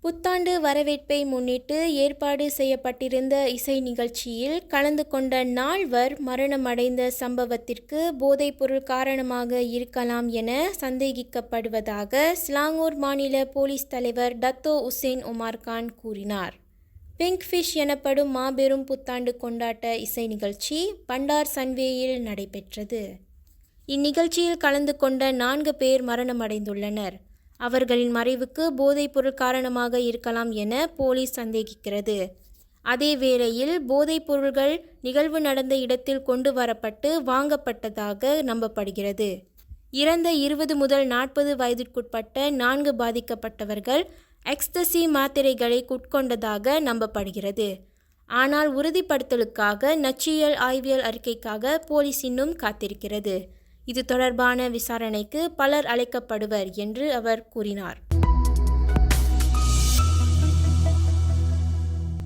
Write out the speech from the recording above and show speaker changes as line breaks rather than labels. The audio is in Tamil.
புத்தாண்டு வரவேற்பை முன்னிட்டு ஏற்பாடு செய்யப்பட்டிருந்த இசை நிகழ்ச்சியில் கலந்து கொண்ட 4 மரணமடைந்த சம்பவத்திற்கு போதைப்பொருள் காரணமாக இருக்கலாம் என சந்தேகிக்கப்படுவதாக சிலாங்கூர் மாநில போலீஸ் தலைவர் டத்தோ உசேன் ஒமார் கான் கூறினார். பிங்க் ஃபிஷ் எனப்படும் மாபெரும் புத்தாண்டு கொண்டாட்ட இசை நிகழ்ச்சி பண்டார் சன்வேயில் நடைபெற்றது. இந்நிகழ்ச்சியில் கலந்து கொண்ட 4 பேர் மரணமடைந்துள்ளனர். அவர்களின் மறைவுக்கு போதைப்பொருள் காரணமாக இருக்கலாம் என போலீஸ் சந்தேகிக்கிறது. அதே வேளையில் போதைப் பொருள்கள் நிகழ்வு நடந்த இடத்தில் கொண்டு வரப்பட்டு வாங்கப்பட்டதாக நம்பப்படுகிறது. இறந்த 20 முதல் 40 வயதிற்குட்பட்ட 4 பாதிக்கப்பட்டவர்கள் எக்ஸ்டசி மாத்திரைகளை உட்கொண்டதாக நம்பப்படுகிறது. ஆனால் உறுதிப்படுத்தலுக்காக நச்சியல் ஆய்வியல் அறிக்கைக்காக போலீஸ் இன்னும் காத்திருக்கிறது. இது தொடர்பான விசாரணைக்கு பலர் அழைக்கப்படுவர் என்று அவர் கூறினார்.